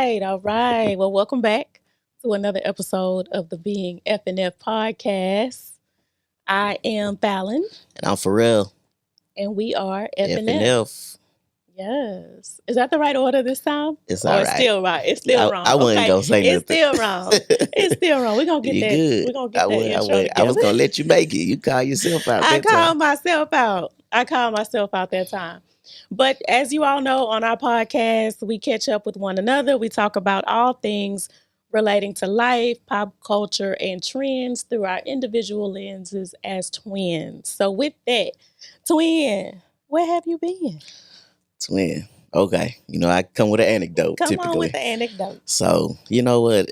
right, all right. Well, welcome back to another episode of the Being F&F podcast. I am Fallon, And I'm Pharrell, and we are F and F&F. F. Yes. Is that the right order this time? It's Or all it's right. still right? It's still I wrong. wasn't Okay. gonna say It's nothing. still wrong. It's still wrong. We're gonna get You that. good? We're gonna get that I intro would. I was together. gonna let you make it. You call yourself out I that time. called myself out. I called myself out that time. But as you all know, on our podcast, we catch up with one another. We talk about all things relating to life, pop culture, and trends through our individual lenses as twins. So, with that, twin, where have you been? Twin. Okay. I come with an anecdote Come typically. on with the anecdote. So you know what?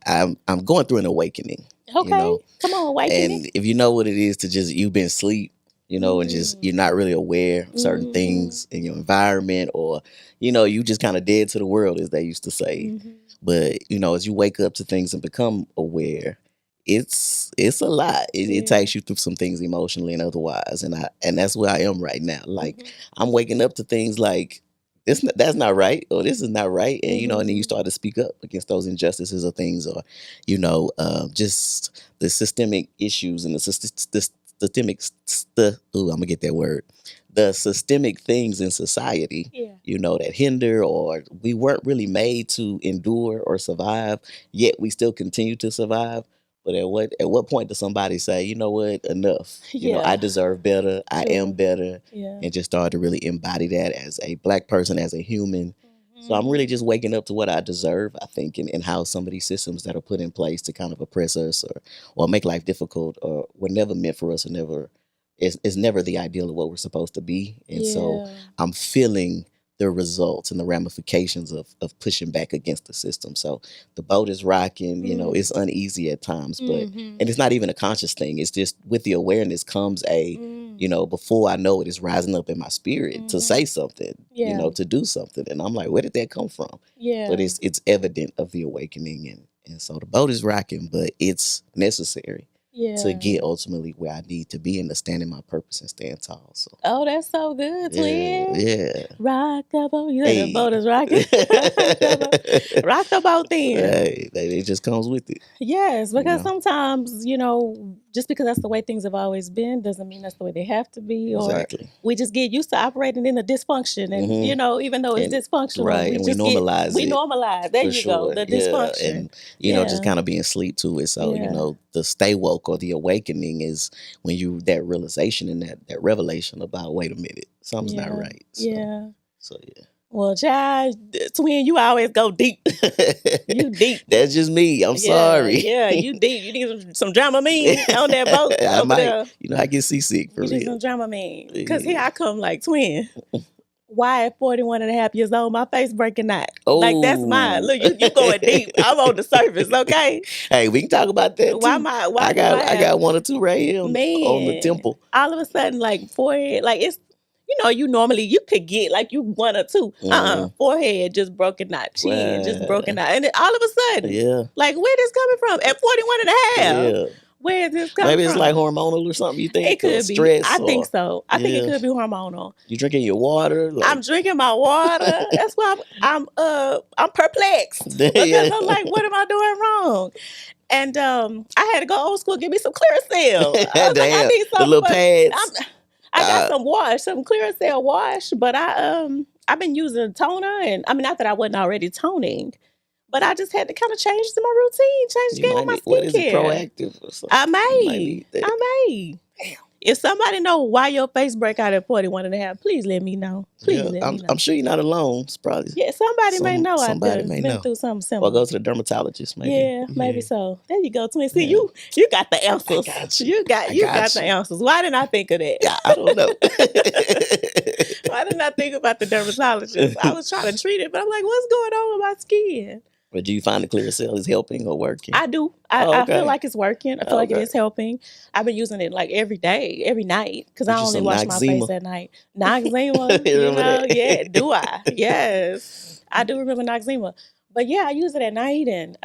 I'm going through an awakening. Okay, come on, awakening. And if you know what it is to just you've been asleep, and just you're not really aware of certain things in your environment, or you just kind of dead to the world, as they used to say. But as you wake up to things and become aware, it's a lot. It takes you through some things emotionally and otherwise, and that's where I am right now. Like I'm waking up to things like that's not right, or this is not right, and and then you start to speak up against those injustices or things, or just the systemic issues and the systemic I'm gonna get that word, the systemic things in society, that hinder, or we weren't really made to endure or survive, yet we still continue to survive. But at what point does somebody say, you know what, enough? I deserve better. I am better, and just start to really embody that as a Black person, as a human. So I'm really just waking up to what I deserve, I think, and how some of these systems that are put in place to kind of oppress us, or make life difficult, or were never meant for us, or never is never the ideal of what we're supposed to be. And so I'm feeling the results and the ramifications of pushing back against the system. So the boat is rocking, it's uneasy at times, but and it's not even a conscious thing. It's just with the awareness comes before I know it, is rising up in my spirit to say something, to do something. And I'm like, where did that come from? But it's evident of the awakening, and so the boat is rocking, but it's necessary to get ultimately where I need to be and to stand in my purpose and stand tall. So Oh, that's so good, twin. yeah. Rock the boat. You know the boat is rocking. Rock the boat then. Hey, it just comes with it. Yes, because sometimes, just because that's the way things have always been doesn't mean that's the way they have to be. Or Exactly. we just get used to operating in the dysfunction. And, even though it's dysfunctional, right, we and just we normalize it. We normalize. There For you sure. go. The dysfunction. And, just kind of being asleep to it. So, the stay woke or the awakening is when you, that realization and that revelation about, wait a minute, something's not right. So, So, yeah. Well, child, twin, you always go deep. You deep. That's just me. I'm sorry. Yeah, you deep. You need some Dramamine on that boat. I over might. there. I get seasick for You real. need some Dramamine. Because here I come like, twin. Why at 41 and a half years old, my face breaking out? Like, that's mine. Look, you going deep. I'm on the surface, okay? Hey, we can talk about that too. I got one or two right here on the temple. All of a sudden, like, forehead, like, it's, you normally, you could get, like, you one or two. Forehead just broken out. Chin just broken out. And then all of a sudden, like, where this coming from? At 41 and a half. Yeah. Where is this coming from? Maybe it's like hormonal or something, you think? It could be. Stress, I think so. I think it could be hormonal. You drinking your water? I'm drinking my water. That's why I'm perplexed. Because I'm like, what am I doing wrong? And I had to go old school, give me some Clearasil. I was like, I need some the little pads. I got some wash, some Clearasil wash, but I've been using toner, and I mean, not that I wasn't already toning, but I just had to kind of change my routine, change the game with my skincare. What is it, proactive or something? I may. Damn. If somebody know why your face break out at 41 and a half, please let me know. Please let me know. I'm sure you're not alone. It's probably somebody may know. Somebody may know. Through something similar. Or go to the dermatologist, maybe. Yeah, maybe so. There you go, twin. See, you got the answers. I got you. You got the answers. Why didn't I think of that? Yeah, I don't know. Why didn't I think about the dermatologist? I was trying to treat it, but I'm like, what's going on with my skin? But do you find the Clearasil is helping or working? I do. I feel like it's working. I feel like it is helping. I've been using it like every day, every night, because I only wash my face at night. Noxzema, that? yeah, do I? Yes, I do remember Noxzema. But yeah, I use it at night, and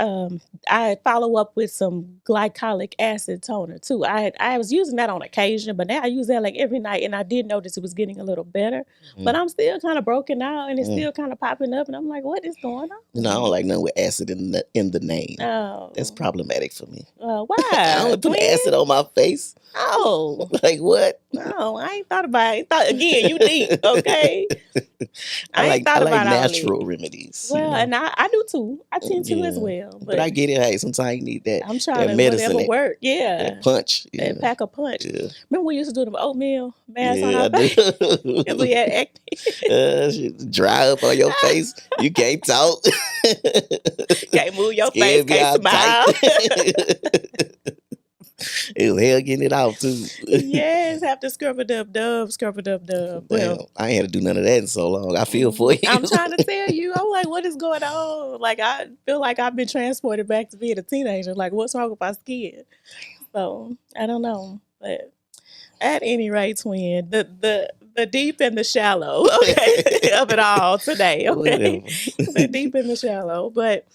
I follow up with some glycolic acid toner too. I was using that on occasion, but now I use that like every night, and I did notice it was getting a little better. But I'm still kind of broken out, and it's still kind of popping up, and I'm like, what is going You know, I on? don't like nothing with acid in the name. Oh, That's problematic for me. I why? don't put acid on my face. Oh, Like what? no, I ain't thought about it. Again, you deep, okay? I ain't I thought like about all that. natural remedies. Well, and I do too. I tend to as Yeah. well. But I get it. Hey, sometimes you need I'm trying that to medicine, whatever work. Yeah. that punch. Yeah. That pack a punch. Yeah. Remember we used to do the oatmeal mask on Yeah, I our do. face? Because we had acne. Shit dry up on your face. You can't talk. Can't move your face, Scared me can't all tight. smile. It was hell getting it off too. Yes, have to scrub a dub. Damn, Well, I ain't had to do none of that in so long. I feel for you. I'm trying to tell you. I'm like, what is going on? Like, I feel like I've been transported back to being a teenager. Like, what's wrong with my skin? So I don't know, but at any rate, twin, the deep and the shallow, okay, of it all today, okay, the deep and the shallow. But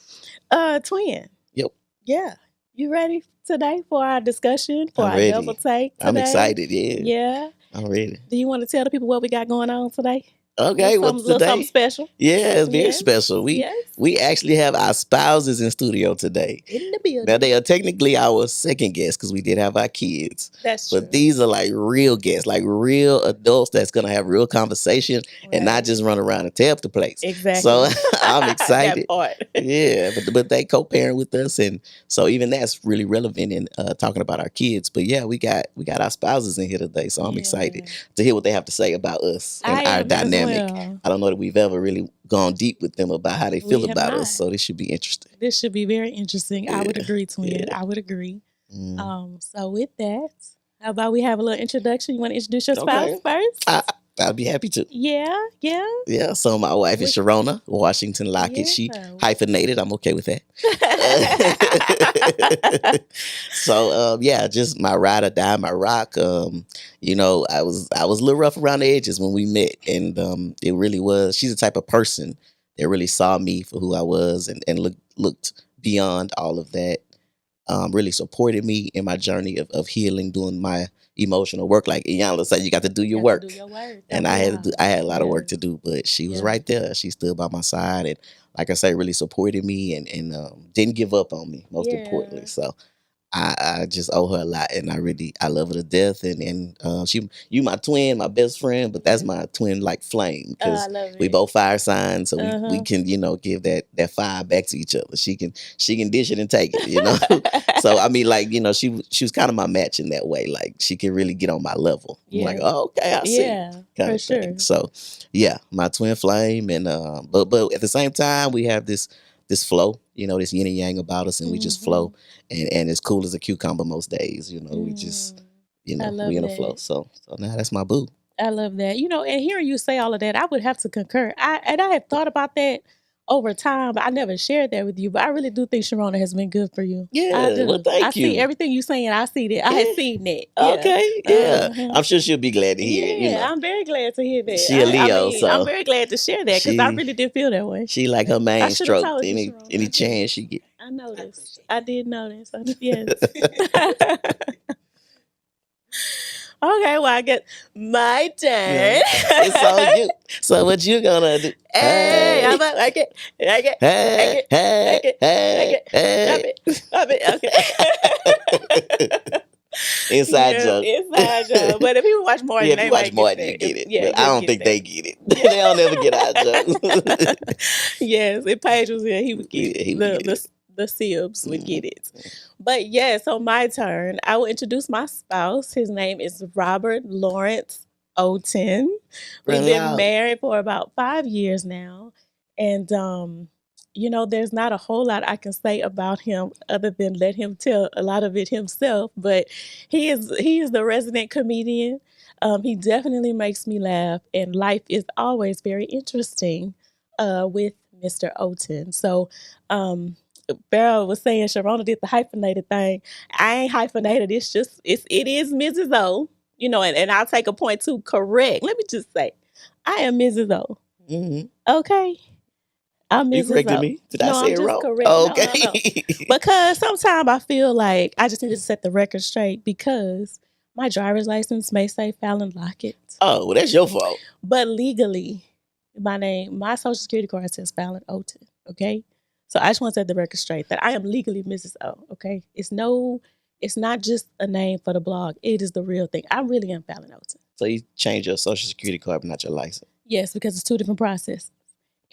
twin, Yep. Yeah, you ready today for our discussion, for I'm our ready. double take today? I'm excited. Yeah. Yeah. I'm ready. Do you want to tell the people what we got going on today? Okay, what's something special? Yeah, it's very special. We actually have our spouses in studio today. In the building. Now they are technically our second guest because we did have our kids. That's true. But these are like real guests, like real adults that's gonna have real conversation and not just run around and tear up the place. Exactly. So I'm excited. That part. Yeah, but they co-parent with us, and so even that's really relevant in talking about our kids. But yeah, we got our spouses in here today, so I'm excited to hear what they have to say about us and our dynamic. I don't know that we've ever really gone deep with them about how they feel about us, so this should be interesting. This should be very interesting. I would agree, twin. I would agree. So with that, how about we have a little introduction? You want to introduce your spouse first? I'll be happy to. Yeah. So my wife is Sharona Washington Lockett. She hyphenated. I'm okay with that. So just my ride or die, my rock. You know, I was a little rough around the edges when we met, and it really was. She's the type of person that really saw me for who I was, and looked beyond all of that. Really supported me in my journey of healing, doing my emotional work. Like Iyanla said, you got to do your work. And I had a lot of work to do, but she was right there. She stood by my side, and like I say, really supported me and didn't give up on me, most importantly. So I just owe her a lot, and I love her to death. And you my twin, my best friend, but that's my twin like flame, because we both fire signs, so we can give that fire back to each other. She can dish it and take it, So I mean, like she was kind of my match in that way. Like she can really get on my level. I'm like, oh, okay, I see. Kind of sure. So yeah, my twin flame, and but at the same time we have this flow, this yin and yang about us, and we just flow, and as cool as a cucumber most days, we just, we in a flow. So now that's my boo. I love that. And hearing you say all of that, I would have to concur. I have thought about that over time, but I never shared that with you. But I really do think Sharona has been good for you. Yeah, I do. Well, thank you. I see everything you saying. I see that. I had seen that. Okay, yeah. I'm sure she'll be glad to hear it. Yeah, I'm very glad to hear that. She a Leo, so I'm very glad to share that, because I really did feel that way. She like her main stroke. Any chance she get. I noticed. I did notice. Yes. Okay, well, I get my turn. Yeah. It's all you. So what you gonna do? Hey, I'm like it. Stop it. Okay. Inside joke. Inside joke. But if people watch more, if you watch more, you get it. Yeah, but I don't think they get it. They don't ever get our jokes. Yes, if Paige was here, he would get it. The Sibs would get it. But yeah, so my turn. I will introduce my spouse. His name is Robert Lawrence Oten. We've been married for about 5 years now. And there's not a whole lot I can say about him other than let him tell a lot of it himself. But he is the resident comedian. He definitely makes me laugh, and life is always very interesting with Mr. Oten. So Beryl was saying Sharona did the hyphenated thing. I ain't hyphenated. It is Mrs. O. And I'll take a point too. Correct. Let me just say, I am Mrs. O. Mm-hmm. Okay. I'm You Mrs. corrected O. me? Did I No, say I'm it just wrong? correct. Oh, No. okay. Because sometimes I feel like I just need to set the record straight because my driver's license may say Fallon Lockett, Oh, well, that's your fault. but legally, my social security card says Fallon Oaten. Okay, so I just want to set the record straight that I am legally Mrs. O. Okay, it's not just a name for the blog. It is the real thing. I really am Fallon Oaten. So you changed your social security card, but not your license. Yes, because it's two different processes.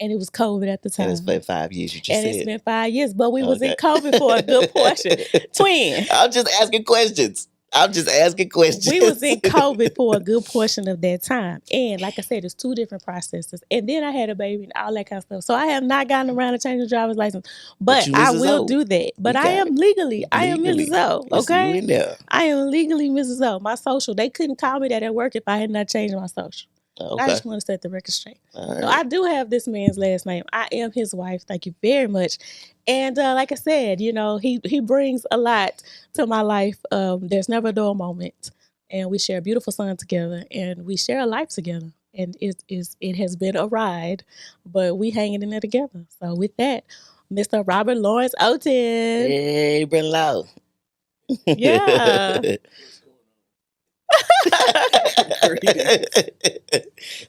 And it was COVID at the time. And it's been 5 years, you just and said. it's been 5 years, but we was in COVID for a good portion. Twin. I'm just asking questions. We was in COVID for a good portion of that time. And like I said, it's two different processes. And then I had a baby and all that kind of stuff. So I have not gotten around to change the driver's license. But I will do that. But I am legally Mrs. O. Okay? You in there. I am legally Mrs. O. My social, they couldn't call me that at work if I had not changed my social. Okay. I just want to set the record straight. All So right. I do have this man's last name. I am his wife. Thank you very much. And like I said, he brings a lot to my life. There's never a dull moment, and we share a beautiful son together, and we share a life together. And it has been a ride, but we hanging in there together. So with that, Mr. Robert Lawrence Oaten. Hey, Brother Low. Yeah.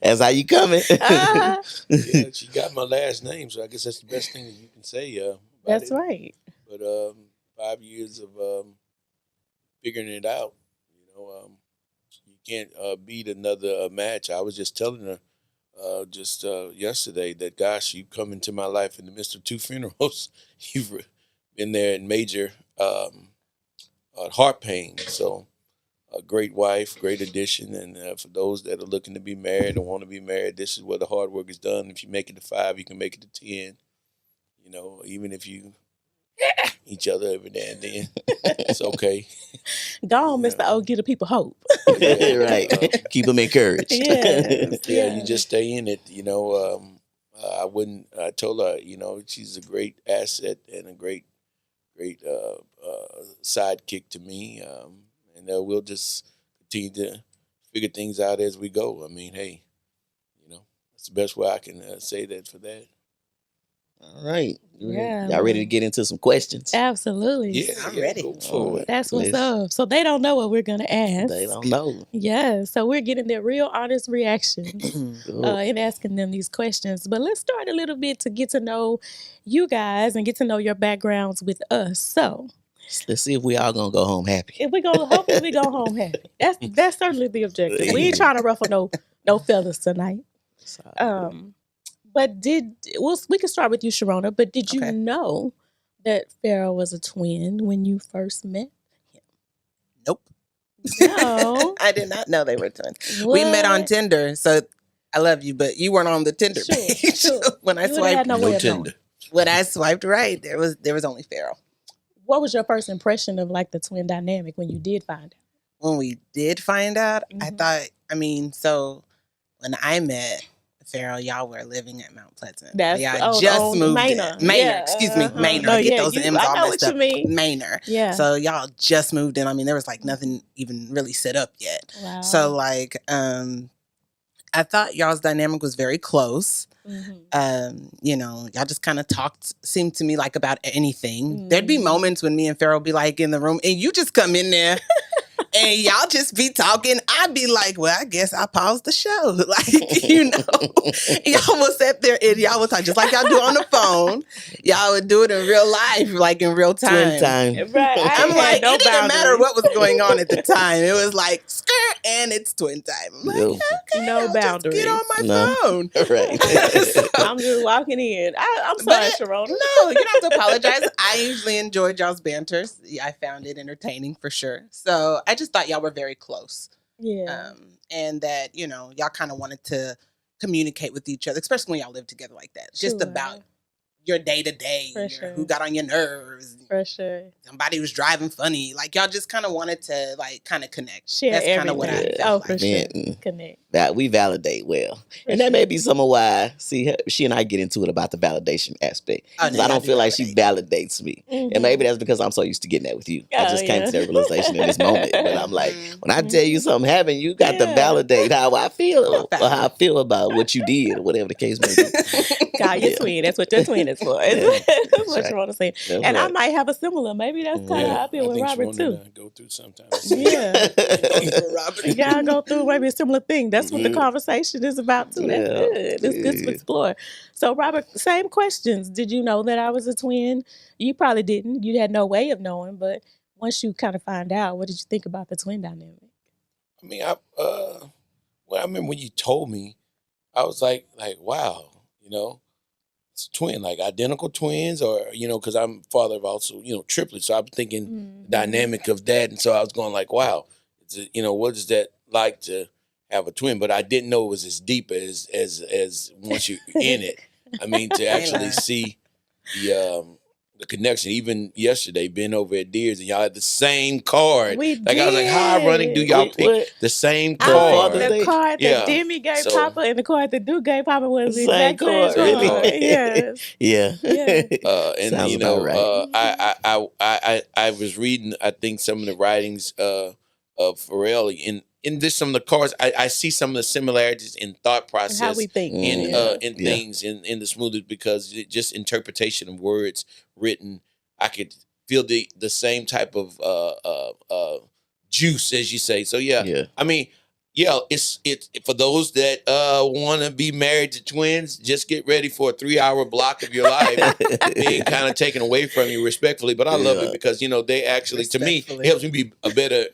That's how you coming. Yeah, she got my last name, so I guess that's the best thing that you can say. That's it. right. But 5 years of figuring it out, you can't beat another match. I was just telling her yesterday that, gosh, you come into my life in the midst of 2 funerals. You've been there in major heart pain, so. A great wife, great addition, and for those that are looking to be married or want to be married, this is where the hard work is done. If you make it to 5, you can make it to 10. Even if you each other every now and then, it's okay. Go on, Mr. O, give the people hope. Right. Keep them encouraged. Yeah. You just stay in it. I told her, she's a great asset and a great sidekick to me. And we'll just continue to figure things out as we go. I mean, hey, that's the best way I can say that for that. All right. Yeah. Y'all ready to get into some questions? Absolutely. Yeah, I'm ready. Go for it. That's what's up. So they don't know what we're going to ask. They don't know. Yeah. So we're getting their real honest reactions in asking them these questions. But let's start a little bit to get to know you guys and get to know your backgrounds with us. So let's see if we all gonna go home happy. If we go, hopefully we go home happy. That's certainly the objective. We ain't trying to ruffle no feathers tonight. But we can start with you, Sharona. But did you know that Pharaoh was a twin when you first met him? Nope. No, I did not know they were twins. What? We met on Tinder, so I love you, but you weren't on the Tinder page. Sure. When I swiped, no Tinder. When I swiped right, there was only Pharaoh. What was your first impression of like the twin dynamic when you did find out? When we did find out, I thought, so when I met Pharaoh, y'all were living at Mount Pleasant. Y'all just moved Manor. in. Manor, excuse me, Manor. I get those M's all messed up. Manor. Yeah. So y'all just moved in. I mean, there was like nothing even really set up yet. Wow. So like, I thought y'all's dynamic was very close. Y'all just kind of seemed to me like about anything. There'd be moments when me and Pharaoh be like in the room and you just come in there and y'all just be talking. I'd be like, well, I guess I paused the show. Like, y'all will sit there and y'all will talk just like y'all do on the phone. Y'all would do it in real life, like in real time. Twin time. Right. I'm like, it didn't matter what was going on at the time. It was like, skirt, and it's twin time. I'm like, okay, no boundaries. Get on my phone. Right. I'm just walking in. I'm sorry, Sharona. No, you don't have to apologize. I usually enjoyed y'all's banters. I found it entertaining for sure. So I just thought y'all were very close. Yeah. And that, y'all kind of wanted to communicate with each other, especially when y'all live together like that. Just about your day to day, who got on your nerves. For sure. Somebody was driving funny. Like y'all just kind of wanted to like kind of connect. Share That's kind of what I felt for sure. Connect. That we validate well. And that may be some of why, she and I get into it about the validation aspect. Because I don't feel like she validates me. And maybe that's because I'm so used to getting that with you. I just came to that realization in this moment. But I'm like, when I tell you something happened, you got to validate how I feel or how I feel about what you did or whatever the case may be. God, your twin. That's what your twin is for. That's what you want to say. And I might have a similar. Maybe that's kind of how I feel with Robert too. Go through sometimes. Yeah. Robert. You gotta go through maybe a similar thing. That's what the conversation is about too. That's good. It's good to explore. So Robert, same questions. Did you know that I was a twin? You probably didn't. You had no way of knowing, but once you kind of find out, what did you think about the twin dynamic? I mean, I remember when you told me, I was like, wow, it's a twin, like identical twins, or because I'm father of also triplets, so I'm thinking the dynamic of that, and so I was going like, wow, what is that like to have a twin? But I didn't know it was as deep as once you're in it. I mean, to actually see the connection. Even yesterday, being over at Deers, and y'all had the same card. I was like, how ironic do y'all pick the same card? The card that Demi gave Papa and the card that Duke gave Papa was the exact same card. Really? Yes. Yeah. And sounds about right. I was reading, I think, some of the writings of Pharrell in this, some of the cards, I see some of the similarities in thought process, and how we think in things in the smoothest, because just interpretation of words written, I could feel the same type of juice, as you say. So I mean, it's for those that want to be married to twins, just get ready for a 3-hour block of your life being kind of taken away from you respectfully. But I love it because they actually, to me, it helps me be a better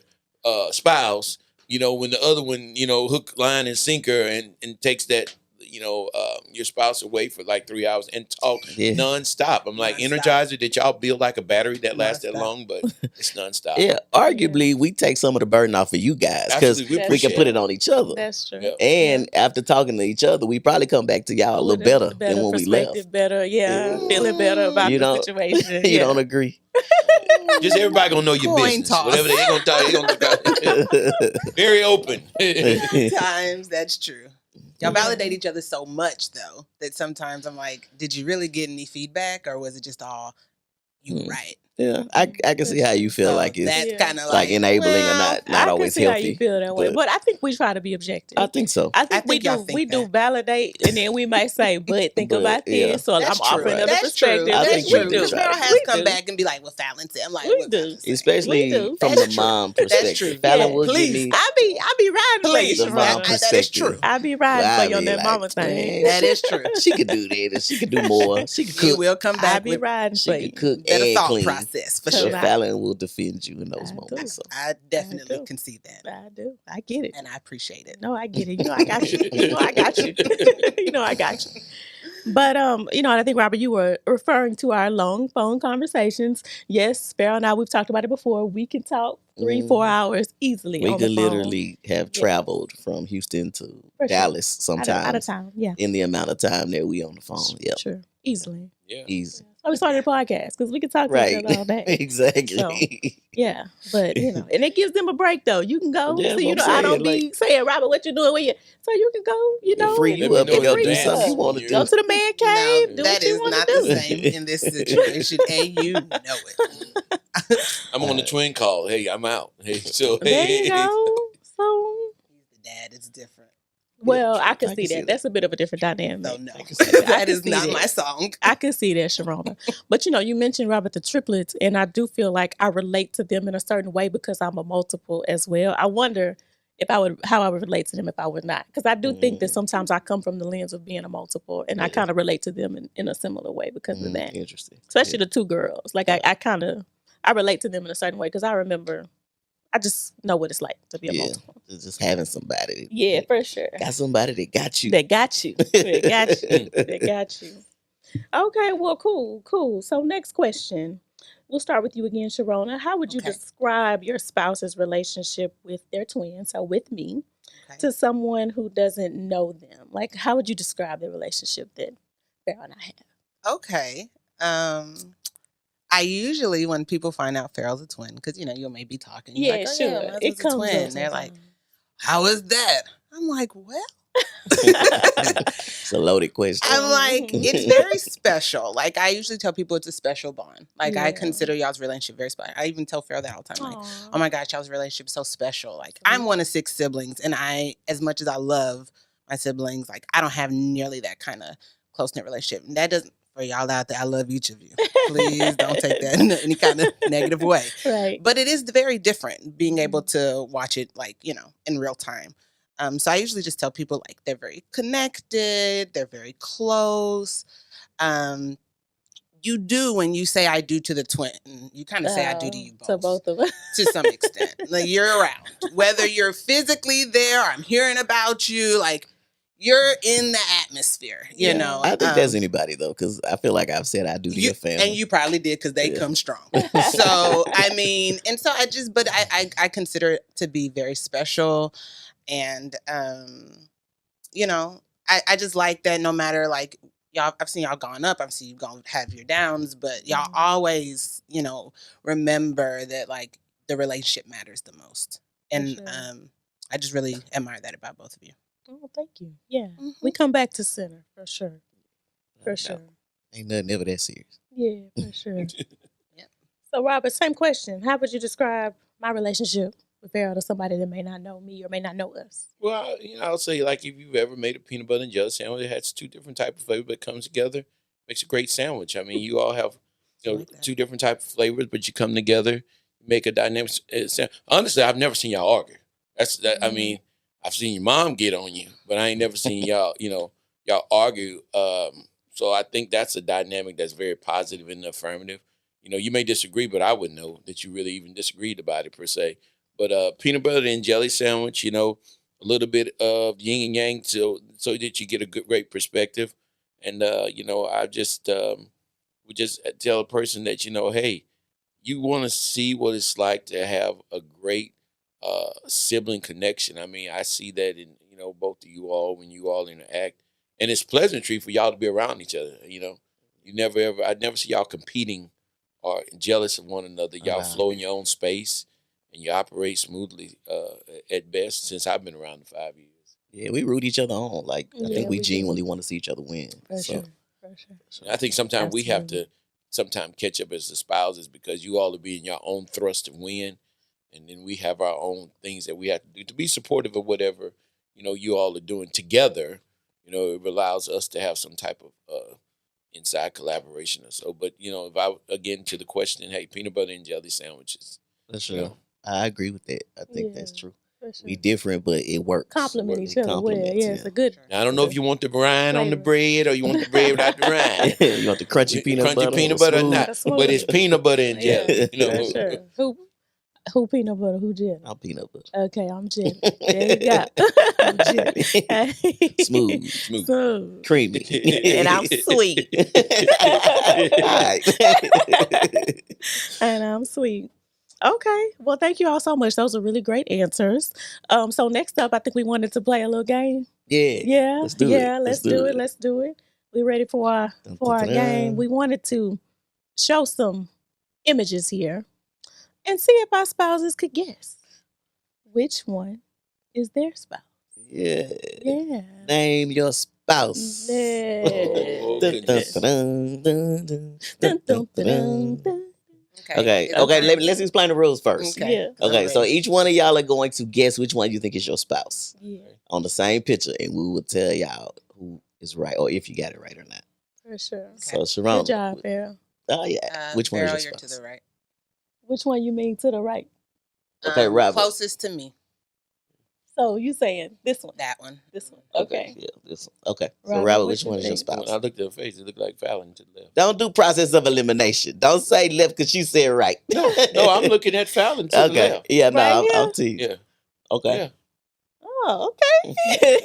spouse. When the other one, hook, line, and sinker, and takes that, your spouse away for like 3 hours and talk nonstop. I'm like, Energizer, did y'all build like a battery that lasts that long? But it's nonstop. Yeah, arguably, we take some of the burden off of you guys because we can put it on each other. That's true. And after talking to each other, we probably come back to y'all a little better than when we left. Better, feeling better about the situation. You don't agree? Just everybody gonna know your business. Toss. Whatever they gonna talk, very open. Sometimes that's true. Y'all validate each other so much though that sometimes I'm like, did you really get any feedback, or was it just all you right? Yeah, I can see how you feel like it's that's kind of like enabling or not always healthy. I can see how you feel that way, but I think we try to be objective. I think so. I think we do validate, and then we might say, but think about this. So I'm offering another perspective. That's true. This girl has come back and be like, well, Fallon said. I'm like, we do. Especially from the mom perspective. That's true. Fallon will give me. I be riding for you, the mom perspective. That is true. I be riding for you on that mama thing. That is true. She could do that, and she could do more. She could cook. You will come back. I be riding for you. She could cook better and thought clean. Process for sure. Fallon will defend you in those moments. So. I definitely can see that. I do. I get it. And I appreciate it. No, I get it. I got you. I got you. I got you. But I think, Robert, you were referring to our long phone conversations. Yes, Sparrow and I, we've talked about it before. We can talk 3-4 hours easily. We on could the phone. literally have traveled from Houston to Dallas sometimes. Out of town, in the amount of time that we on the phone. Yeah, sure, easily. Yeah, easy. So we started a podcast because we could talk to each other all day. Exactly. So, yeah, but and it gives them a break though. You can go. Yeah, so I don't be saying, Robert, what you doing? So you can go. Free you up and go do something you want to do. Go to the man cave. Do that what you is want not to do. the same in this situation, and you know it. I'm on the twin call. Hey, I'm out. Hey, so there you go. So the dad, it's different. Well, I can see that. That's a bit of a different dynamic. No, that is not my song. I can see that, Sharona. But you mentioned, Robert, the triplets, and I do feel like I relate to them in a certain way because I'm a multiple as well. I wonder how I would relate to them if I were not, because I do think that sometimes I come from the lens of being a multiple, and I kind of relate to them in a similar way because of that. Interesting, especially the two girls. Like I relate to them in a certain way because I remember. I just know what it's like to be a multiple. Just having somebody. Yeah, for sure. Got somebody that got you. That got you. That got you. That got you. Okay, well, cool. So next question. We'll start with you again, Sharona. How would you describe your spouse's relationship with their twin, so with me, to someone who doesn't know them? Like, how would you describe the relationship that Farrah and I have? Okay. I usually, when people find out Farrell's a twin, because you may be talking, you're like, oh yeah, my It husband's a comes twin. up They're like, sometimes. how is that? I'm like, well, It's a loaded question. I'm like, it's very special. Like, I usually tell people it's a special bond. Like, I Yeah. consider y'all's relationship very special. I even tell Farrell that all the time. Like, Aw. oh my gosh, y'all's relationship is so special. Like, I'm one of 6 siblings, and as much as I love my siblings, like, I don't have nearly that kind of close-knit relationship. And that doesn't, for y'all out there, I love each of you. Please don't take that in any kind of negative way. Right. But it is very different being able to watch it, like, in real time. So I usually just tell people, like, they're very connected, they're very close. You do, when you say I do to the twin, you kind of say I do to you both. To both of us. To some extent. Like, you're around. Whether you're physically there, or I'm hearing about you, like, you're in the atmosphere, you know. I think that's anybody, though, because I feel like I've said I do to your family. And you probably did, because they come strong. So, I mean, and so but I consider it to be very special. And, I just like that no matter, like, y'all, I've seen y'all gone up, I've seen you gonna have your downs, but y'all always, remember that, like, the relationship matters the most. And I just really admire that about both of you. Oh, thank you. Yeah. We come back to center, for sure. For sure. Ain't nothing ever that serious. Yeah, for sure. So, Robert, same question. How would you describe my relationship with Farrell to somebody that may not know me or may not know us? Well, I'll say, like, if you've ever made a peanut butter and jelly sandwich, it has 2 different types of flavor, but comes together, makes a great sandwich. I mean, you all have, like 2 different types of flavors, but you come together, make a dynamic sandwich. Honestly, I've never seen y'all argue. I mean, I've seen your mom get on you, but I ain't never seen y'all, y'all argue. So I think that's a dynamic that's very positive and affirmative. You may disagree, but I wouldn't know that you really even disagreed about it per se. But peanut butter and jelly sandwich, a little bit of yin and yang, so that you get a great perspective. And I just would just tell a person that hey, you want to see what it's like to have a great sibling connection. I mean, I see that in both of you all when you all interact, and it's pleasantry for y'all to be around each other. I never see y'all competing or jealous of one another. Y'all flow in your own space, and you operate smoothly at best. Since I've been around the 5 years. Yeah, we root each other on. Like, I think we genuinely want to see each other win. For sure. I think sometimes we have to catch up as the spouses, because you all are being your own thrust and win. And then we have our own things that we have to do to be supportive of whatever, you all are doing together. It allows us to have some type of inside collaboration or so. But, if I, again, to the question, hey, peanut butter and jelly sandwiches. For sure. I agree with that. I think that's true. Sure. We different, but it works. Complement each other well. Yeah, it's a good. Now, I don't know if you want the rind on the bread or you want the bread without the rind. You want the crunchy peanut butter or not. But it's peanut butter and jelly. For sure. Who peanut butter? Who jelly? I'm peanut butter. Okay, I'm jelly. There you go. I'm jelly. Smooth. Creamy. And I'm sweet. And I'm sweet. Okay. Well, thank you all so much. Those are really great answers. So next up, I think we wanted to play a little game. Yeah. Let's do it. Let's do it. We ready for our game. We wanted to show some images here and see if our spouses could guess which one is their spouse. Yeah. Yeah. Name your spouse. Okay. Let's explain the rules first. Okay. So each one of y'all are going to guess which one you think is your spouse. Yeah. On the same picture, and we will tell y'all who is right, or if you got it right or not. For sure. So Sharon. Good job, Farrell. Oh yeah. Which one is your spouse? To the right. Which one you mean to the right? Okay, Robert. Closest to me. So you saying this one? That one. This one. Okay. Yeah, this one. Okay. So Robert, which one is your spouse? When I looked at her face, it looked like Fallon to the left. Don't do process of elimination. Don't say left because she said right. No, I'm looking at Fallon to the left. Yeah, no, right I'll tell you. Yeah. Okay. Yeah. Oh, okay.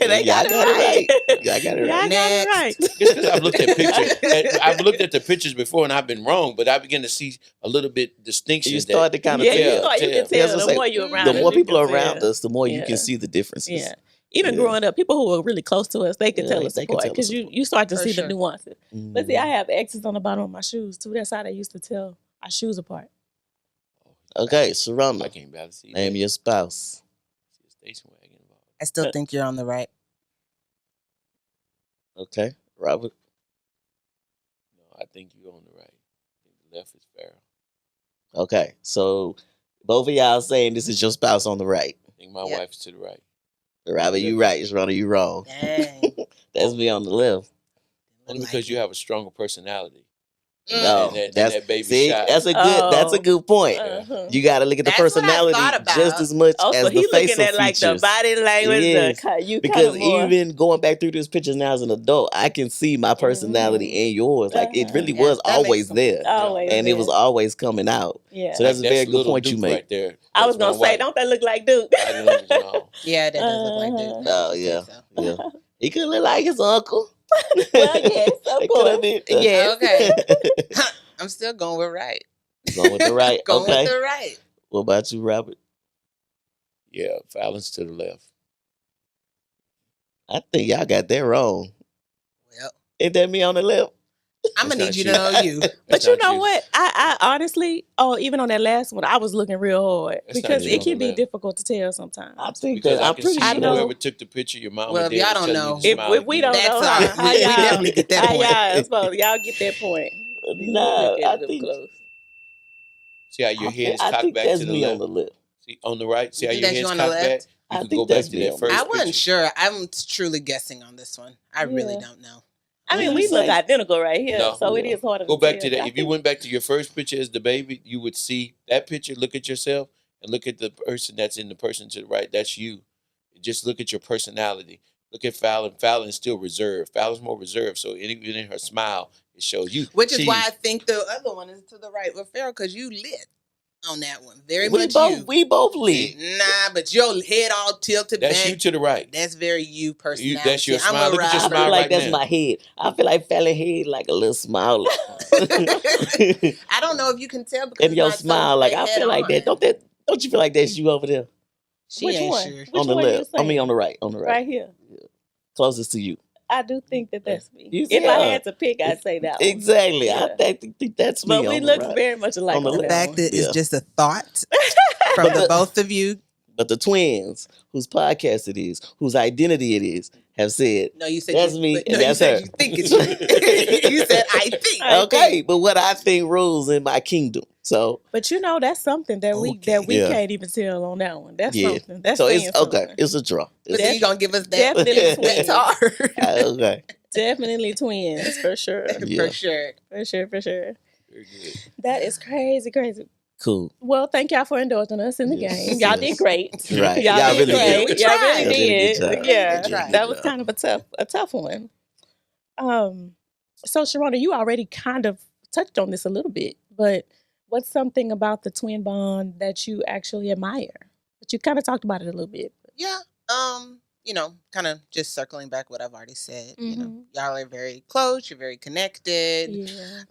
They got it right. I got it right. I got it right. Just because I've looked at pictures, I've looked at the pictures before and I've been wrong, but I begin to see a little bit distinction. You start to kind of tell. You can tell the more you're around. The more people are around us, the more you can see the differences. Yeah. Even Yeah. growing up, people who were really close to us, they could Yeah, tell us they could apart tell us because apart. you start to For see sure. the nuances. But see, I have X's on the bottom of my shoes too. That's how they used to tell our shoes apart. Okay, I Sharonda, can't better see name that. your spouse. See a station wagon involved. I still think you're on the right. Okay, Robert. No, I think you're on the right. I think the left is Farrell. Okay, so both of y'all saying this is your spouse on the right. I think my Yep. wife's to the right. Robert, you right. Sharonda, you wrong. Dang. That's me on the left. Only Like because you it. have a stronger personality. No, and that's that baby see, shy. that's a Oh. good point. Uh-huh. You got to look at the That's what I personality thought about. just as much Oh, as so the he facial looking at like the features. body language, Yes. you Because kind of more. even going back through these pictures now as an adult, I can see my personality in yours. Like it really Yeah, was that makes always complete there, always and it was there. always coming out. Yeah. So that's a very good little point you Duke make. right there. I was That's gonna my say, wife. don't that look like Duke? Body language and all. Yeah, that does look like Duke. Oh yeah, yeah. He could look like his uncle. Well, yes, of It could course. have been. Yes. Okay. I'm still going with right. Going with the right. Going Okay. with the right. What about you, Robert? Yeah, Fallon's to the left. I think y'all got that wrong. Well, Ain't that me on the left? I'm gonna That's need not you to know you. But That's you not know what? I honestly, even on that last one, I was looking real hard That's not because you it on can the be left. difficult to tell sometimes. I think Because that I I'm can pretty see I sure. know. whoever took the picture, your mom Well, or if dad y'all was don't telling know- you to If smile we again. don't That's know, all. how We y'all, definitely get that how point. y'all supposed y'all get that point. Let me Nah, look I at it up think close. See how your head is I cocked think back that's to the me on left? the left. See, on the right? See how You your think head's that's you on the cocked back? left? You I can think go back that's to me that on the first I left. picture. wasn't sure. I'm truly guessing on this one. I really Yeah. don't know. I mean, What we you look say? identical right here, No. so it Yeah. is harder Go to back tell, to but that. I If you think- went back to your first picture as the baby, you would see that picture. Look at yourself and look at the person that's in the person to the right. That's you. Just look at your personality. Look at Fallon. Fallon is still reserved. Fallon's more reserved. So even in her smile, it shows you. Which is why I think the other one is to the right with Farrell, because you lit on that one. Very much you. We both lit. Nah, but your head all tilted That's back. you to the right. That's very you personality. That's your I'm smile. a Look at your I Robert. smile feel like right that's now. my head. I feel like Fallon head like a little smile. I don't know if you can tell because And it's your not smile, so like I head feel like that. on. Don't you feel like that's you over there? She Which ain't one? sure. Which On the one you left. I mean saying? on the right. On the right. Right here. Closest to you. I do think that that's me. You If see, I had to pick, I'd say that one. Exactly. Yeah. I think that's me. But we on the look right. very much alike On the on The that fact one. that it's Yeah. just a thought from the both of you. But the twins, whose podcast it is, whose identity it is, have said, No, you said that's you, me but and no, that's you said her. you think it's you. You said I think. Okay, but what I think rules in my kingdom. So But you know, that's something that we Okay. Yeah. can't even tell on that one. That's Yeah. something. That's so saying it's okay. something. It's a draw. But then you gonna give us that? Definitely That's twins. hard. Okay. Definitely twins for sure. Yeah. For sure. For sure, for sure. Very good. That is crazy, crazy. Cool. Well, thank y'all for indulging us in the Yes, game. Y'all yes. did great. Right. Y'all, Y'all did really great. did. We Y'all tried. really Y'all did a good did. job. Yeah, Really tried. that was kind of a tough one. So Sharona, you already kind of touched on this a little bit, but what's something about the twin bond that you actually admire? But you kind of talked about it a little bit. Yeah. Kind of just circling back what I've already said. Mhm. Y'all are very close. You're very connected. Yeah,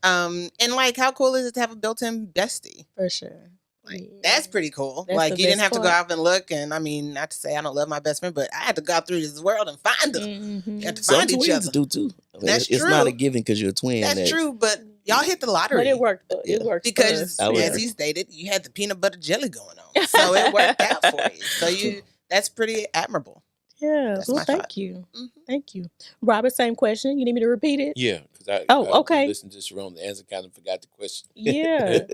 And like, how cool is it to have a built-in bestie? for sure. Like, Yeah. that's pretty cool. That's Like, the you didn't best have to go part. out and look. And I mean, not to say I don't love my best friend, but I had to go out through this world and find her. Mhm. Had to Some find each twins other. do too. I mean, That's it's not true. a given because you're a twin. That's true, but y'all hit the lottery. But it worked. Yeah. It worked because, for us. I would as agree. he stated, you had the peanut butter jelly going on, so it worked out for you. So that's pretty admirable. Yeah. That's Well, my thank thought. you. Mhm. Thank you, Robert. Same question. You need me to repeat it? Yeah, because I Oh, okay. listened to Sharon. The answer kind of forgot the question. Yeah.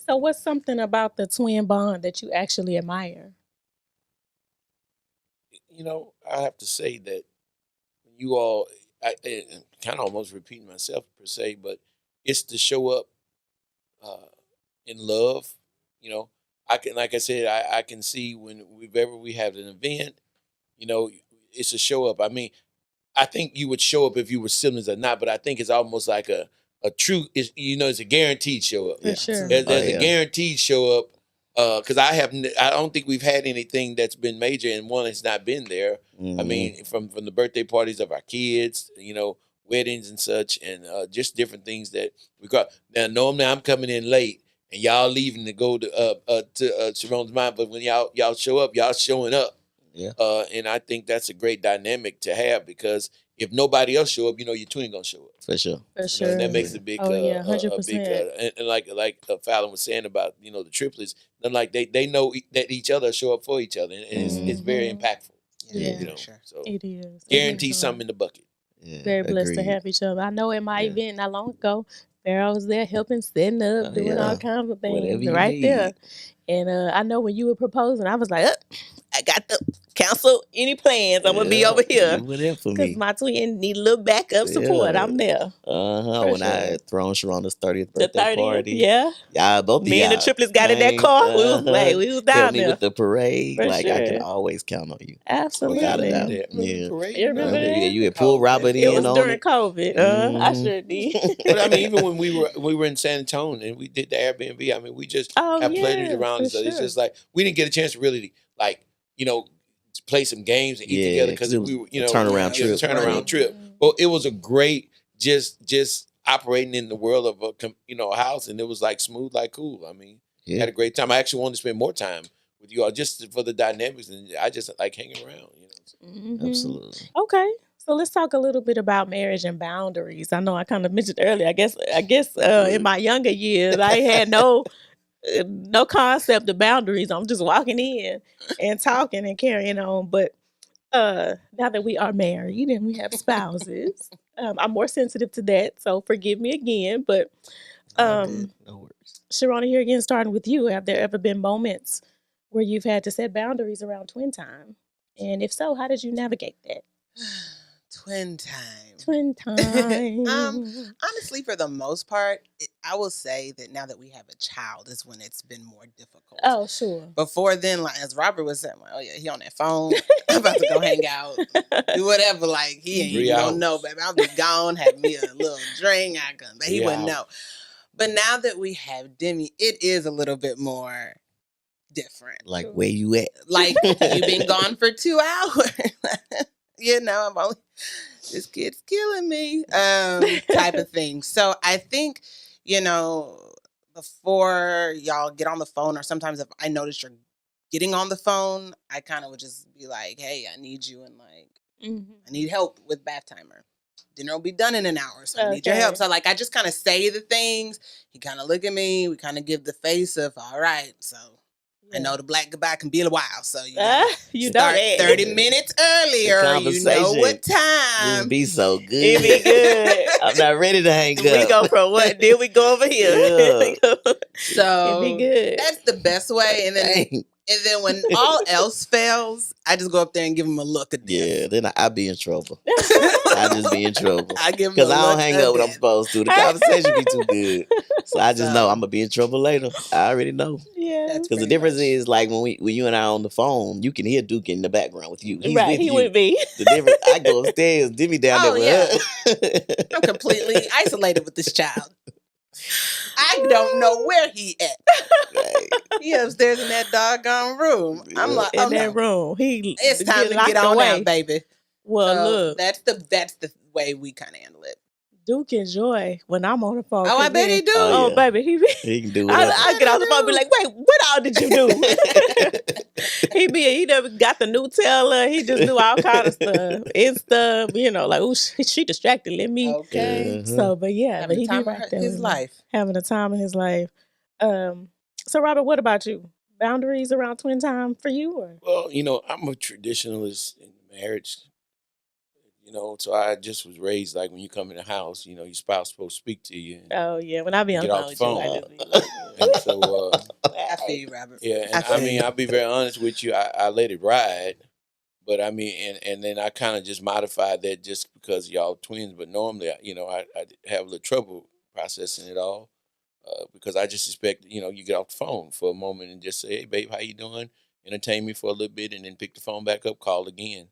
So, what's something about the twin bond that you actually admire? I have to say that you all, I kind of almost repeating myself per se, but it's to show up uh, in love. I can, like I said, I can see when we have an event, it's a show up. I mean, I think you would show up if you were siblings or not, but I think it's almost like a true, it's a guaranteed show up. For sure. There's Oh, a yeah. guaranteed show up because I don't think we've had anything that's been major, and one has not been there. I Mhm. mean, from the birthday parties of our kids, weddings and such, and just different things that we got. Now, normally I'm coming in late, and y'all leaving to go to Sharon's mind, but when y'all show up, y'all showing up. Yeah. And I think that's a great dynamic to have because if nobody else show up, your twin gonna show up. For sure. For And sure. that makes a big, Oh yeah, a big, 100%. and like Fallon was saying about the triplets, then like they know that each other show up for each other, and it's very impactful. Yeah, for sure. So it is. It guarantee means a something lot. in the bucket. Yeah. Very blessed to Agreed. have each other. I know at my Yeah. event not long ago, Pharaoh was there helping, setting up, Oh, doing all yeah. kinds of Whatever things you right there. need. And I know when you were proposing, I was like, I got to cancel any plans. I'm gonna be Yeah. over here You were there for because me. my twin need a little backup support. Yeah. I'm there. For When I sure. had thrown Sharonda's 30th The birthday 30th, party. yeah. Y'all, both of Me and the y'all triplets got in that came, car. We was down helped me there. with the parade. For Like I can sure. always count on you. Absolutely. Without a doubt. That. Remember the Yeah. parade? You remember that? Yeah, you had pulled Robert It was in on during it. COVID. I sure did. But I mean, even when we were in San Antonio and we did the Airbnb, I mean, we just Oh have pleasures yeah, around for each other. It's sure. just like we didn't get a chance to really like to play some games and eat Yeah, together 'cause because it was we were a turnaround it was a trip. turnaround Right. trip. But it was a great just operating in the world of a house, and it was like smooth, like cool. I mean, Yeah. had a great time. I actually wanted to spend more time with you all just for the dynamics, and I just like hanging around. Absolutely. Okay. So let's talk a little bit about marriage and boundaries. I know I kind of mentioned earlier. I guess in my younger years I had no concept of boundaries. I'm just walking in and talking and carrying on. But now that we are married and we have spouses, I'm more sensitive to that. So forgive me again. But All good. No worries. Sharona, here again, starting with you. Have there ever been moments where you've had to set boundaries around twin time? And if so, how did you navigate that? Twin time. Twin time. Honestly, for the most part, I will say that now that we have a child is when it's been more difficult. Oh, sure. Before then, like as Robert was saying, like, oh yeah, he on that phone. I'm about to go hang out, do whatever. Like he ain't 3 even hours. gonna know, baby. I'll be gone, have me a little drink. I come, but he 3 wouldn't hours. know. But now that we have Demi, it is a little bit more different. Like where you at? Like you've been gone for 2 hours. I'm only this kid's killing me. Type of thing. So I think, before y'all get on the phone, or sometimes if I notice you're getting on the phone, I kind of would just be like, hey, I need you, and like I need help with bath timer. Dinner will be done in an hour, so I need your help. So like I just kind of say the things. He kind of look at me. We kind of give the face of, all right, so I know the black goodbye can be a while, so you start 30 minutes earlier. You know what time. Just be so good. It be good. I'm not ready to hang up. We go from what? Then we go over here. Yeah. So it be good. That's the best way. And then when all else fails, I just go up there and give him a look at this. Yeah, then I be in trouble. I just be in trouble. I give him because a I don't look hang of up when it. I'm supposed to. The conversation be too good, so I just know I'm gonna be in trouble later. I already know. Yeah, That's Because the pretty difference much. is like when you and I are on the phone, you can hear Duke in the background with you. He's right. with He you. would be. The difference, I go upstairs, Demi down there Oh, with her. I'm completely isolated with this child. I don't know where he at. Right. He upstairs in that doggone room. I'm Yeah. like, In oh that no, room, it's time to locked get on away. out, baby. Well, So look, that's the way we kind of handle it. Duke enjoy when I'm on the phone. Oh, I bet he do. Oh, yeah. Baby, He can do whatever. I get off the phone and be like, wait, what all did you do? he never got the Nutella. He just do all kind of stuff. Insta, like, oh, she distracted. Let me. Okay. So, but yeah, Having but the he be time right of there his with me. life. Having the time of his life. So Robert, what about you? Boundaries around twin time for you? Or? Well, I'm a traditionalist in marriage. So I just was raised like when you come in the house, your spouse supposed to speak to you. Oh yeah, when I be on Get the off phone, the with you, phone. I just be And so, I feel you, Robert. yeah, and I mean, I'll be very honest with you. I let it ride, but I mean, and then I kind of just modified that just because y'all twins. But normally, I have a little trouble processing it all because I just expect, you get off the phone for a moment and just say, "Hey, babe, how you doing?" Entertain me for a little bit, and then pick the phone back up, call again.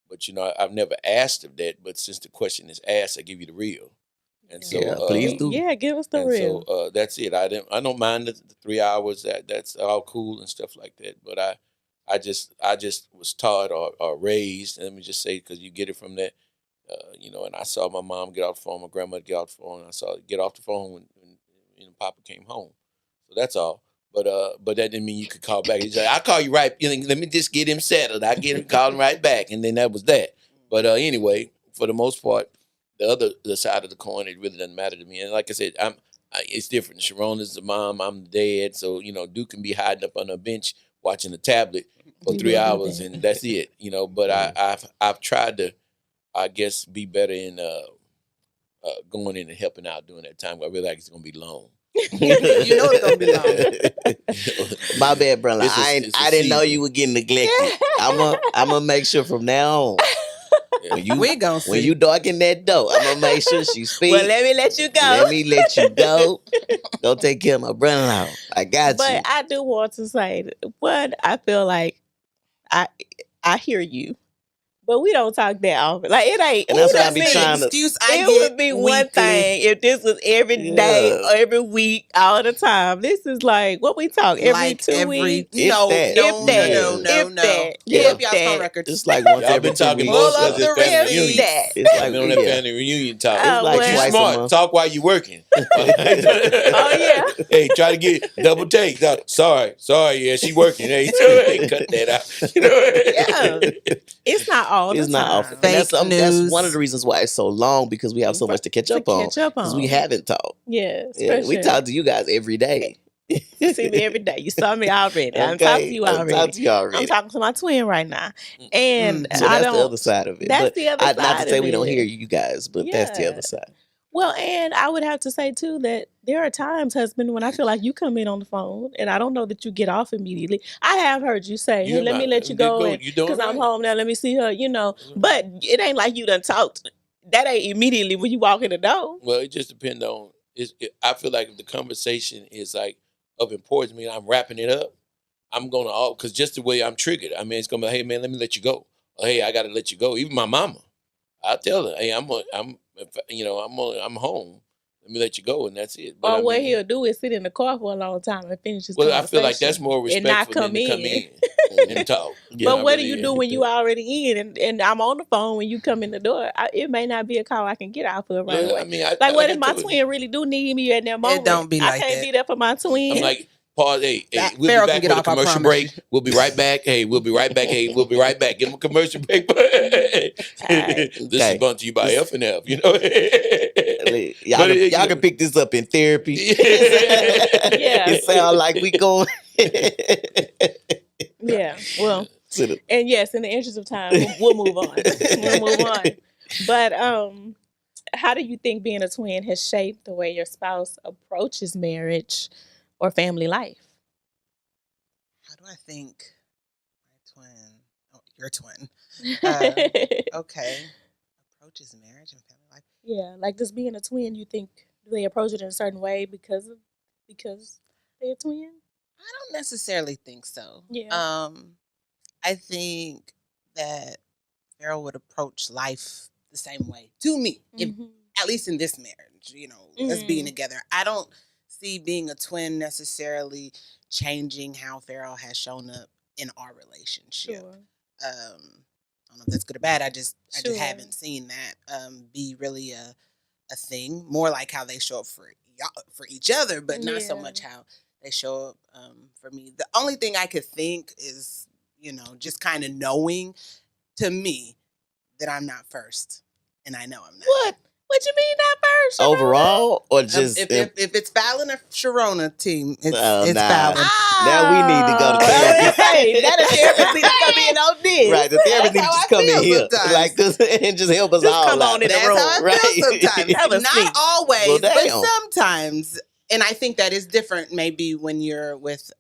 But I've never asked of that. But since the question is asked, I give you the real. And so, Yeah, please do. Yeah, give us the and real. so that's it. I don't mind the 3 hours. That's all cool and stuff like that. But I just was taught or raised. Let me just say because you get it from that. And I saw my mom get off the phone, my grandmother get off the phone. And I saw her get off the phone when Papa came home. So that's all. But that didn't mean you could call back. He's like, I'll call you right. Let me just get him settled. I get him calling right back, and then that was that. But anyway, for the most part, the side of the coin, it really doesn't matter to me. And like I said, it's different. Sharona's the mom, I'm the dad. So Duke can be hiding up on a bench watching a tablet for 3 hours, and that's it. But I've tried to, I guess, be better in going in and helping out during that time. I realize it's gonna be long. You know it's gonna be long. My bad, brother. I didn't know you were getting neglected. I'm gonna make sure from now on. When you darken that door, I'm gonna make sure she speaks. Well, let me let you go. Let me let you go. Go take care of my brother-in-law. I got you. But I do want to say, what I feel like, I hear you. But we don't talk that often. Like it ain't. And that's what I be trying to. It would be one thing if this was every day, or every week, all the time. This is like what we talk every 2 weeks. No. If y'all on record. It's like once I've every been talking 2 most weeks. of this family reunion. It's I've been on that family reunion talk. It's like you twice a smart. month. Talk while you working. Oh yeah. Hey, try to get double take. Sorry. Yeah, she working. Hey, cut that out. Yeah. It's not all the time. It's not often. That's one of the reasons why it's so long, because we have so much to catch up on. Because we haven't talked. Yes. Yeah, we talk to you guys every day. You see me every day. You saw me already. I'm talking to you already. I'm talking to my twin right now. And so that's the other side of it. That's the other side. Not to say we don't hear you guys, but that's the other side. Well, and I would have to say too that there are times, husband, when I feel like you come in on the phone and I don't know that you get off immediately. I have heard you say, "Hey, let me let you go because I'm home now. Let me see her." But it ain't like you done talked. That ain't immediately when you walk in the door. Well, it just depends on. I feel like if the conversation is like of importance, I'm wrapping it up. I'm gonna because just the way I'm triggered. It's gonna be, hey man, let me let you go. Or, hey, I gotta let you go. Even my mama, I tell her, hey, I'm home. Let me let you go, and that's it. But what he'll do is sit in the car for a long time and finish his conversation. I feel like that's more respectful than to come in and talk. But what do you do when you already in and I'm on the phone when you come in the door? It may not be a call I can get out of right away. What if my twin really do need me at that moment? It don't be like I can't be there for my twin. I'm like, pause. Hey, we'll be back with a commercial break. We'll be right back. Hey, we'll be right back. Hey, we'll be right back. Give them a commercial break. This is brought to you by F&F. Y'all can pick this up in therapy. It sounds like we going. Yeah. Well, and yes, in the interest of time, we'll move on. But how do you think being a twin has shaped the way your spouse approaches marriage or family life? How do I think my twin, your twin, approaches marriage and family life? Yeah, like just being a twin, you think do they approach it in a certain way because they're twin? I don't necessarily think so. Yeah. I think that Farrell would approach life the same way to me, at least in this marriage, us being together. I don't see being a twin necessarily changing how Farrell has shown up in our relationship. Sure. I don't know if that's good or bad. I just haven't seen that be really a thing. More like how they show up for each other, but not so much how they show up for me. The only thing I could think is, just kind of knowing to me that I'm not first, and I know I'm not. What you mean not first? Sharona? Overall, or just if it's Fallon or Sharona team, it's Fallon. Now we need to go to therapy. That is therapy to come in on this. Right, the therapy needs to just come in here like this and just help us all come out. on in the room. That's how I feel sometimes. Not always, but sometimes. And I think that is different maybe when you're with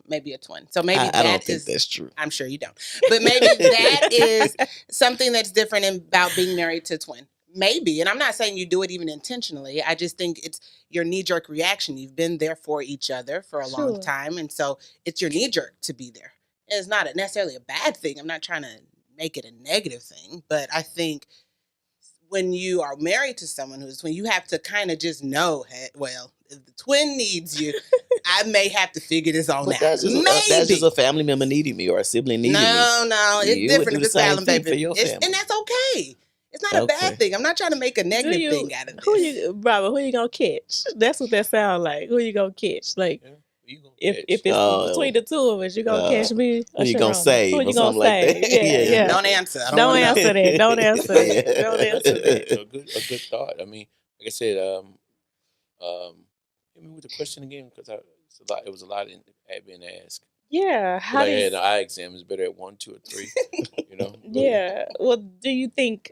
maybe a twin. So maybe I don't think that's true. I'm sure you don't. But maybe that is something that's different about being married to a twin. Maybe. And I'm not saying you do it even intentionally. I just think it's your knee-jerk reaction. You've been there for each other for a long time. And so it's your knee-jerk to be there. And it's not necessarily a bad thing. I'm not trying to make it a negative thing. But I think when you are married to someone who's a twin, you have to kind of just know, hey, well, if the twin needs you, I may have to figure this on out. That's just a family member needing me or a sibling needing me. No. It's different if it's family, baby. And that's okay. It's not a bad thing. I'm not trying to make a negative thing out of this. Robert, who you gonna catch? That's what that sounds like. Who you gonna catch? Like, you gonna if catch? it's Oh, between the two of us, you gonna catch me who or you gonna Sharona? Who save you or gonna something like save? that? Yeah, yeah. Don't answer. I don't, Don't want to know. answer that. Don't answer that. Yeah. Don't answer that. A good thought. I mean, like I said, hit me with the question again because it's a lot. It was a lot in had been asked. Yeah. But How I do had you, an eye exam. It's better at 1, 2, or 3. You know. yeah. Well, do you think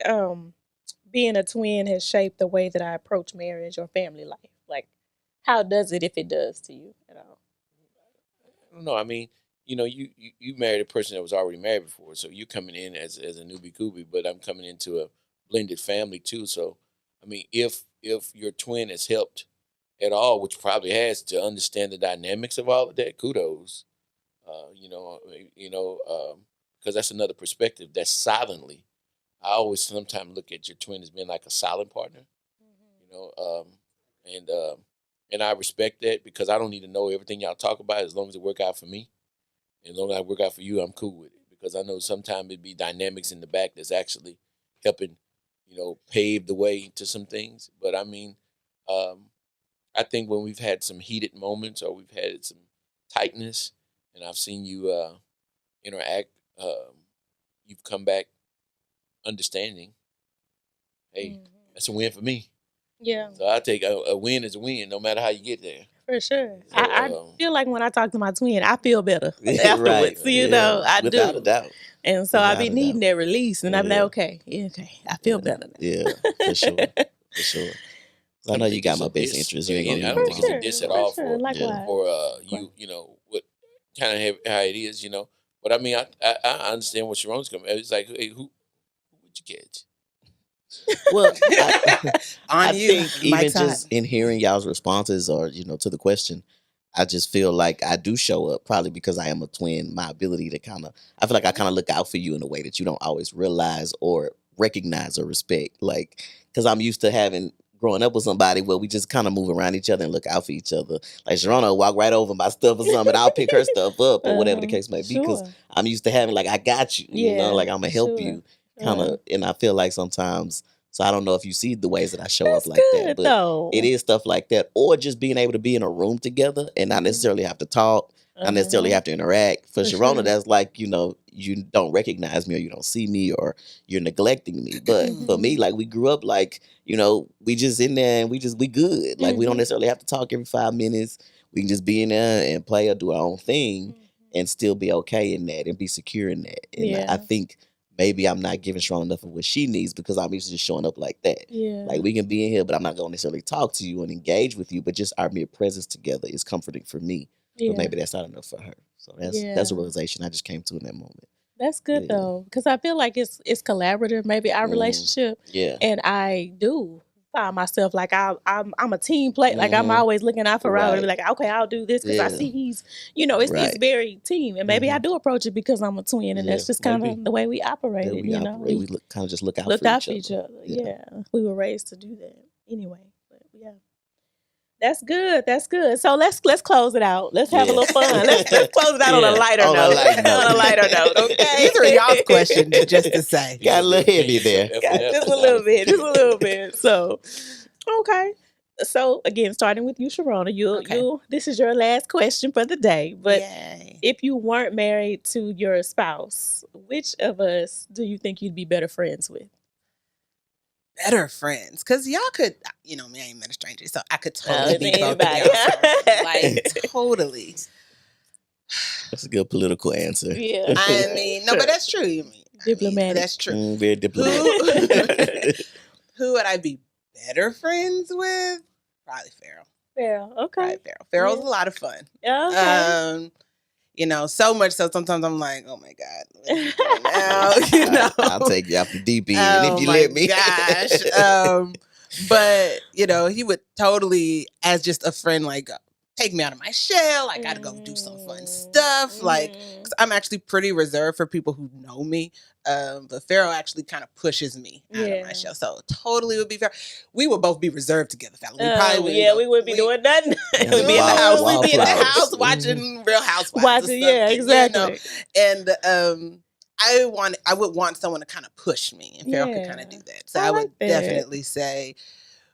being a twin has shaped the way that I approach marriage or family life? Like, how does it, if it does to you at all? I don't know. I mean, you married a person that was already married before, so you're coming in as a newbie goobie, but I'm coming into a blended family too. So, I mean, if your twin has helped at all, which probably has, to understand the dynamics of all of that, kudos. Because that's another perspective. That's silently. I always sometimes look at your twin as being like a silent partner. You know, and and I respect that because I don't need to know everything y'all talk about as long as it work out for me. And as long as I work out for you, I'm cool with it because I know sometimes it be dynamics in the back that's actually helping, pave the way to some things. But I mean, um, I think when we've had some heated moments or we've had some tightness, and I've seen you interact, you've come back understanding. Hey, that's a win for me. Yeah. So I take a win as a win, no matter how you get there. For sure. So, I feel like when I talk to my twin, I feel better afterwards. Right. You know, I Without do. a doubt. And so I Without be a needing doubt. that release. And I be like, okay, I feel better now. Yeah, for sure. For sure. I know you got my best interest. You ain't gonna I leave don't me think it's a wrong. diss at For all sure. Likewise. for you. What kind of how it is. But I mean, I understand what Sharon's coming. It's like, hey, who would you catch? Well, On I you, think Mike's even hot. just in hearing y'all's responses or, to the question, I just feel like I do show up probably because I am a twin. My ability to I feel like I kind of look out for you in a way that you don't always realize or recognize or respect. Like, because I'm used to growing up with somebody where we just kind of move around each other and look out for each other. Like Sharona will walk right over my stuff or something, and I'll pick her stuff up or whatever the case may be. Because Sure. I'm used to having like I got you, Yeah, like I'm gonna help sure. you, kind of. And I feel like sometimes. So I don't know if you see the ways that I show That's up like good, that, but though. it is stuff like that, or just being able to be in a room together and not necessarily have to talk, not necessarily have to interact. For Sharona, sure. that's like you don't recognize me or you don't see me or you're neglecting me. But for me, like we grew up like we just in there and we good. Like we don't necessarily have to talk every 5 minutes. We can just be in there and play or do our own thing and still be okay in that and be secure in that. And I think maybe I'm not giving Sharon enough of what she needs because I'm used to just showing up like that. Yeah. Like we can be in here, but I'm not going to necessarily talk to you and engage with you. But just our mere presence together is comforting for me. Yeah. But maybe that's not enough for her. So that's a realization I just came to in that moment. That's good though, because I feel like it's collaborative. Maybe our relationship, and I do find myself like I'm a team player. Like I'm always looking out for Robert. Like, okay, I'll do this because I see he's, it's very team, and maybe I do approach it because I'm a twin, and that's just kind of the way we operated. We operate. We kind of just look out for each other. Yeah, we were raised to do that anyway. But yeah. That's good. That's good. So let's close it out. Let's have a little fun. Let's close it out on a lighter note. On a lighter note, okay? These are y'all's questions, just to say. Got a little heavy there. Just a little bit. Just a little bit. So, okay. So again, starting with you, Sharona, you. This is your last question for the day. But if you weren't married to your spouse, which of us do you think you'd be better friends with? Better friends, because y'all could, me, I ain't met a stranger, so I could totally be both of anybody. y'all. Like, totally. That's a good political answer. Yeah. I mean, no, but that's true. Diplomatic. That's true. Very diplomatic. Who would I be better friends with? Probably Farrell. Farrell, okay. Probably Farrell. Farrell's a lot of fun. Okay. So much so sometimes I'm like, oh my God, now, I'll take you off the deep end if you let me. Gosh. But he would totally, as just a friend, like take me out of my shell. I gotta go do some fun stuff. Like, cause I'm actually pretty reserved for people who know me. But Farrell actually kind of pushes me out of my shell. So totally would be fair. We would both be reserved together, fella. We probably would. We wouldn't be doing nothing. We'd be in the house. We'd be in the house watching Real Housewives. Exactly. And I would want someone to kind of push me, and Farrell could kind of do that. So I would definitely say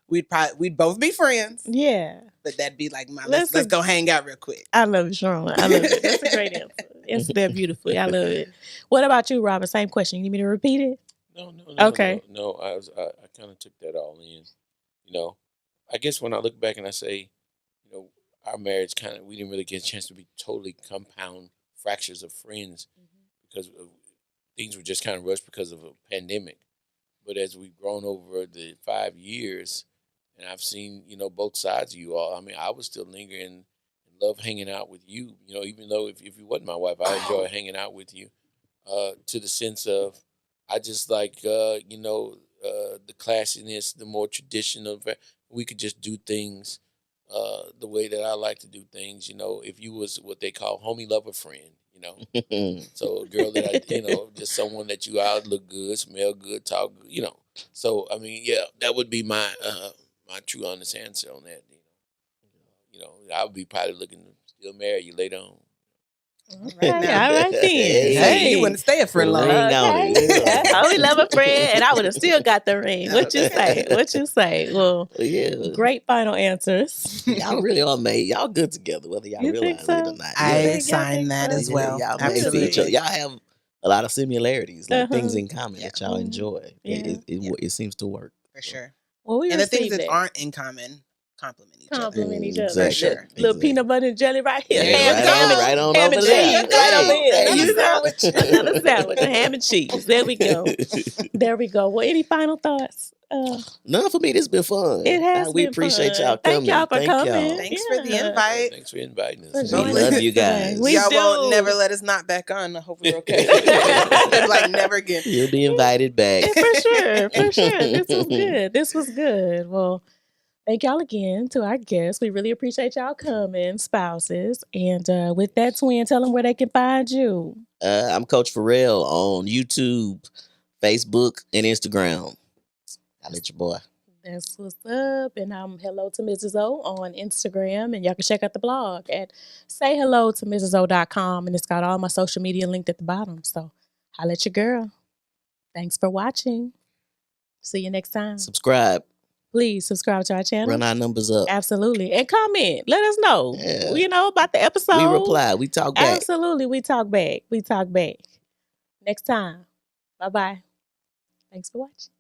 we'd both be friends. Yeah. but that'd be like my let's go hang out real quick. I love it, Sharon. I love it. That's a great answer. It's that beautifully. I love it. What about you, Robin? Same question. You need me to repeat it? No. Okay. No. I kind of took that all in. You know, I guess when I look back and I say, you know, our marriage we didn't really get a chance to be totally compound fractures of friends because things were just kind of rushed because of a pandemic. But as we've grown over the 5 years, and I've seen, you know, both sides of you all. I mean, I was still lingering and love hanging out with you. You know, even though if you wasn't my wife, I enjoy hanging out with you. To the sense of, I just like, the classiness, the more traditional. We could just do things the way that I like to do things. You know, if you was what they call homie lover friend, you know. So a girl that just someone that you out look good, smell good, talk good, you know. So I mean, yeah, that would be my my true honest answer on that. I would be probably looking to still marry you later on. Okay, all right then. Hey, you wouldn't stay a friend long. Okay. I only love a friend, and I would have still got the ring. What you say? What you say? Well, Yeah. great final answers. Y'all really are made. Y'all good together, whether y'all realize it or not. I sign that as well. Y'all made for Absolutely. each other. Y'all have a lot of similarities, like things in common that y'all enjoy. Yeah. It seems to work. For sure. Well, we and the things that that. aren't in common compliment each other. Exactly. For sure. Little peanut butter and jelly right here. Yeah, right on ham over and there. cheese. Right over here. Another sandwich. Another sandwich. Ham and cheese. There we go. There we go. Well, any final thoughts? None for me. This has been fun. It has we been appreciate fun. y'all coming. Thank y'all for coming. Y'all. Thanks for the invite. Thanks for inviting us. We love you guys. Y'all won't never let us not back on. I hope we're okay. Like never again. You'll be invited back. For sure. For sure. This was good. This was good. Well, thank y'all again to our guests. We really appreciate y'all coming, spouses. And with that, Twin, tell them where they can find you. I'm Coach Pharrell on YouTube, Facebook, and Instagram. I'll let your boy. That's what's up. And I'm Hello to Mrs. O on Instagram. And y'all can check out the blog at sayhellotomrso.com. And it's got all my social media linked at the bottom. So holla at your girl. Thanks for watching. See you next time. Subscribe. Please subscribe to our channel. Run our numbers up. Absolutely. And comment. Let us know, about the episode. We reply. We talk back. Absolutely. We talk back. Next time. Bye-bye. Thanks for watching.